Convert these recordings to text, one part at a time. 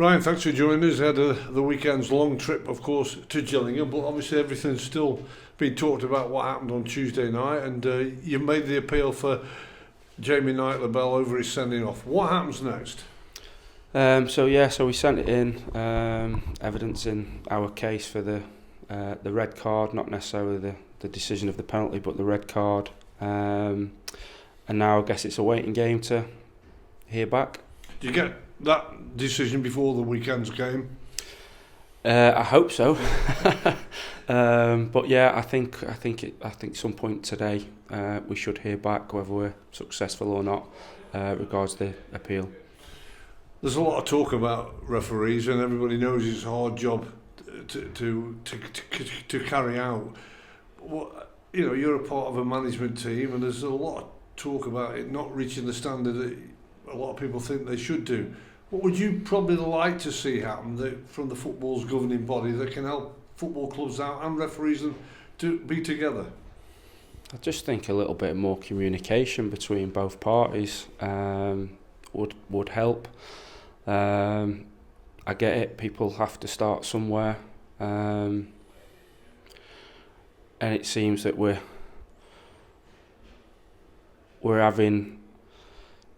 Ryan, thanks for joining us. Had the weekend's long trip, of course, to Gillingham, but obviously everything's still being talked about what happened on Tuesday night, and you made the appeal for Jamie Knight-Labelle over his sending off. What happens next? So we sent it in, evidencing our case for the red card, not necessarily the decision of the penalty, but the red card. And now I guess it's a waiting game to hear back. Do you get that decision before the weekend's game? I hope so. But yeah, I think some point today we should hear back whether we're successful or not regards the appeal. There's a lot of talk about referees, and everybody knows it's a hard job to carry out. You're a part of a management team, and there's a lot of talk about it not reaching the standard that a lot of people think they should do. What would you probably like to see happen from the football's governing body that can help football clubs out and referees to be together? I just think a little bit more communication between both parties would help. I get it, people have to start somewhere, and it seems that we're having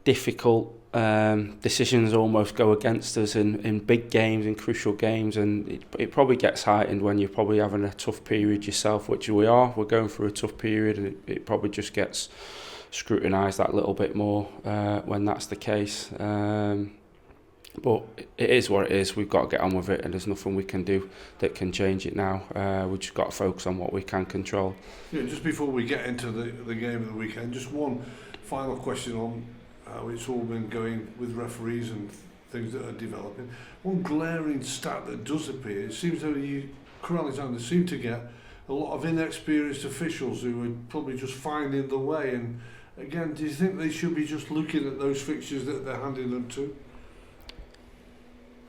difficult decisions almost go against us in big games, in crucial games, and it probably gets heightened when you're probably having a tough period yourself, which we are. We're going through a tough period, and it probably just gets scrutinised that little bit more when that's the case. But it is what it is. We've got to get on with it, and there's nothing we can do that can change it now. We've just got to focus on what we can control. Yeah, just before we get into the game of the weekend, just one final question on how it's all been going with referees and things that are developing. One glaring stat that does appear, it seems that Alexander seem to get a lot of inexperienced officials who are probably just finding the way. And again, do you think they should be just looking at those fixtures that they're handing them to?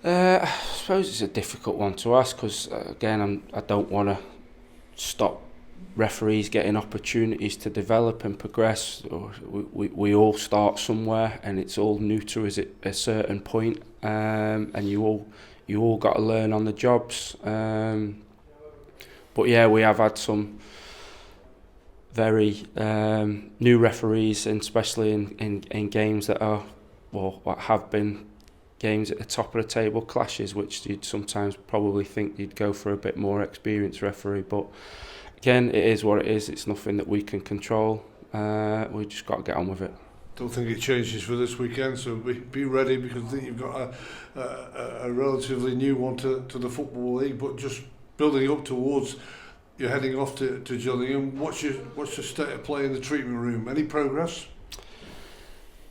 I suppose it's a difficult one to ask because, again, I don't want to stop referees getting opportunities to develop and progress. We all start somewhere, and it's all new to us at a certain point, and you all got to learn on the jobs. But yeah, we have had some very new referees, and especially in games that are, well, what have been games at the top of the table, clashes, which you'd sometimes probably think you'd go for a bit more experienced referee. But again, it is what it is. It's nothing that we can control. We just got to get on with it. Don't think it changes for this weekend, so be ready, because I think you've got a relatively new one to the Football League, but just building up towards you're heading off to Gillingham. What's your state of play in the treatment room? Any progress?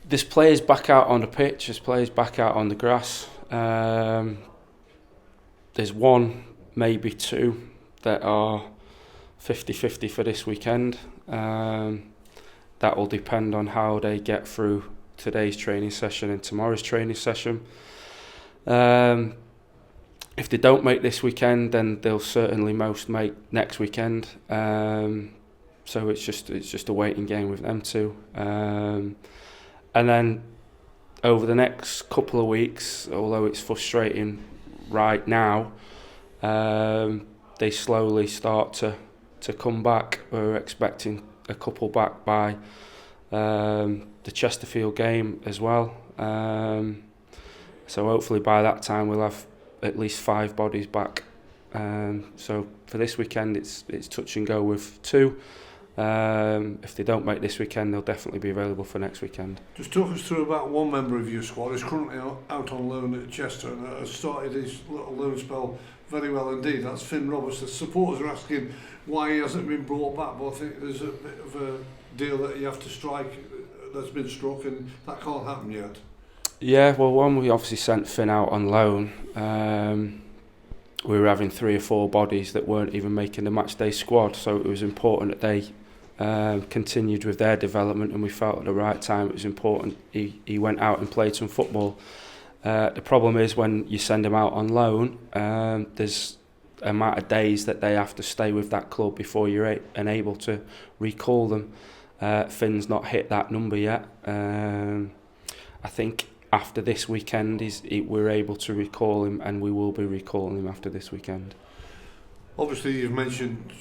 There's players back out on the pitch, there's players back out on the grass. There's one, maybe two, that are 50-50 for this weekend. That will depend on how they get through today's training session and tomorrow's training session. If they don't make this weekend, then they'll certainly most make next weekend. So it's just a waiting game with them two. And then over the next couple of weeks, although it's frustrating right now, they slowly start to come back. We're expecting a couple back by the Chesterfield game as well. So hopefully by that time we'll have at least 5 bodies back. So for this weekend it's touch and go with 2. If they don't make this weekend, they'll definitely be available for next weekend. Just talk us through about one member of your squad who's currently out on loan at Chester and has started his little loan spell very well indeed. That's Finn Roberts. The supporters are asking why he hasn't been brought back, but I think there's a bit of a deal that you have to strike that's been struck, and that can't happen yet. Yeah, well, one, we obviously sent Finn out on loan. We were having 3 or 4 bodies that weren't even making the match day squad, so it was important that they continued with their development, and we felt at the right time it was important he went out and played some football. The problem is when you send him out on loan, there's an amount of days that they have to stay with that club before you're able to recall them. Finn's not hit that number yet. I think after this weekend, we're able to recall him, and we will be recalling him after this weekend. Obviously, you've mentioned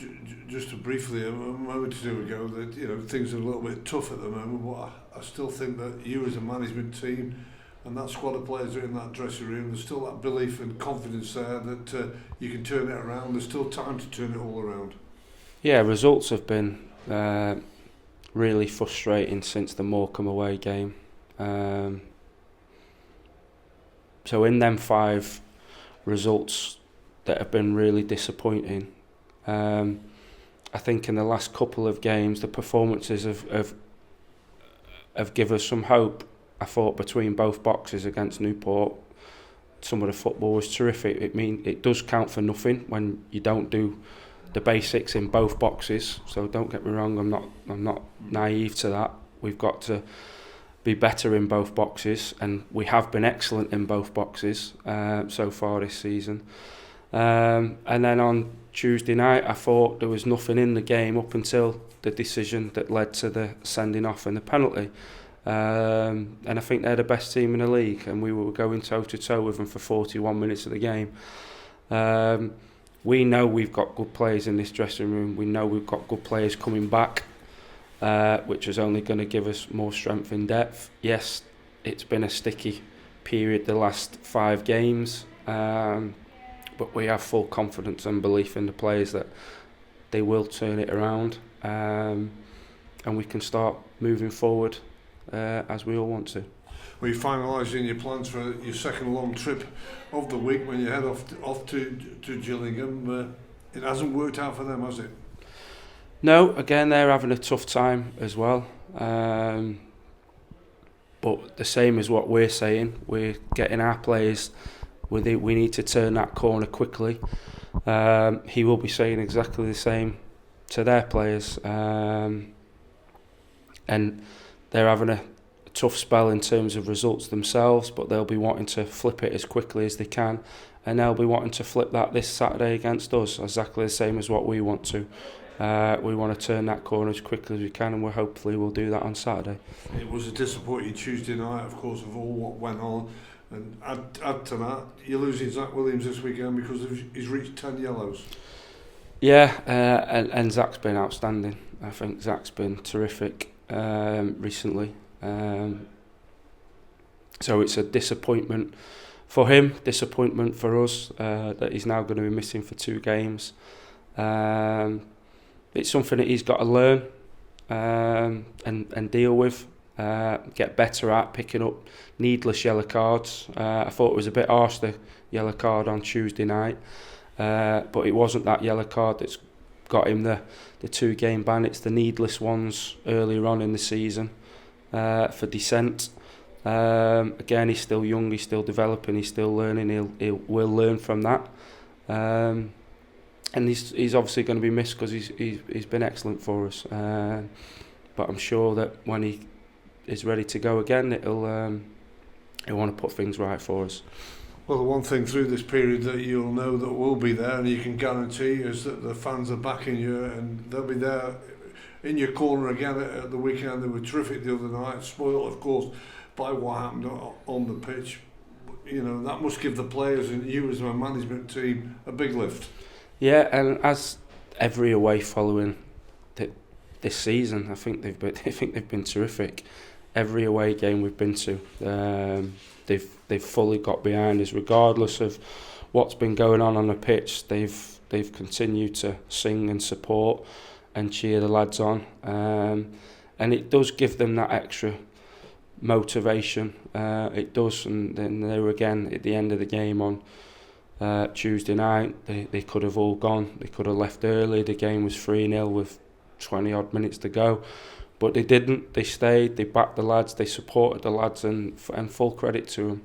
just briefly a moment or two ago that things are a little bit tough at the moment, but I still think that you as a management team and that squad of players are in that dressing room, there's still that belief and confidence there that you can turn it around. There's still time to turn it all around. Yeah, results have been really frustrating since the Morecambe away game. So in them 5 results that have been really disappointing, I think in the last couple of games the performances have given us some hope. I thought between both boxes against Newport, some of the football was terrific. It does count for nothing when you don't do the basics in both boxes. So don't get me wrong, I'm not naive to that. We've got to be better in both boxes, and we have been excellent in both boxes so far this season. And then on Tuesday night, I thought there was nothing in the game up until the decision that led to the sending off and the penalty. And I think they're the best team in the league, and we were going toe to toe with them for 41 minutes of the game. We know we've got good players in this dressing room. We know we've got good players coming back, which is only going to give us more strength in depth. Yes, it's been a sticky period the last 5 games, but we have full confidence and belief in the players that they will turn it around, and we can start moving forward as we all want to. Were you finalising your plans for your second long trip of the week when you head off to Gillingham? It hasn't worked out for them, has it? No, again, they're having a tough time as well. But the same as what we're saying, we're getting our players, we need to turn that corner quickly. He will be saying exactly the same to their players. And they're having a tough spell in terms of results themselves, but they'll be wanting to flip it as quickly as they can, and they'll be wanting to flip that this Saturday against us, exactly the same as what we want to. We want to turn that corner as quickly as we can, and hopefully we'll do that on Saturday. It was a disappointing Tuesday night, of course, of all what went on, and add to that, you're losing Zach Williams this weekend because he's reached 10 yellows. Yeah, and Zach's been outstanding. I think Zach's been terrific recently. So it's a disappointment for him, disappointment for us that he's now going to be missing for 2 games. It's something that he's got to learn and deal with, get better at picking up needless yellow cards. I thought it was a bit harsh, the yellow card on Tuesday night, but it wasn't that yellow card that's got him the 2-game ban. It's the needless ones earlier on in the season for dissent. Again, he's still young, he's still developing, he's still learning. We'll learn from that, and he's obviously going to be missed because he's been excellent for us. But I'm sure that when he is ready to go again, he'll want to put things right for us. Well, the one thing through this period that you'll know that will be there, and you can guarantee, is that the fans are backing you, and they'll be there in your corner again at the weekend. They were terrific the other night, spoiled, of course, by what happened on the pitch. You know, that must give the players and you as a management team a big lift. Yeah, and as every away following this season, I think they've been terrific. Every away game we've been to, they've fully got behind us, regardless of what's been going on the pitch. They've continued to sing and support and cheer the lads on, and it does give them that extra motivation. It does, and then they were again at the end of the game on Tuesday night. They could have all gone. They could have left early. The game was 3-0 with 20 odd minutes to go, but they didn't. They stayed. They backed the lads. They supported the lads, and full credit to them.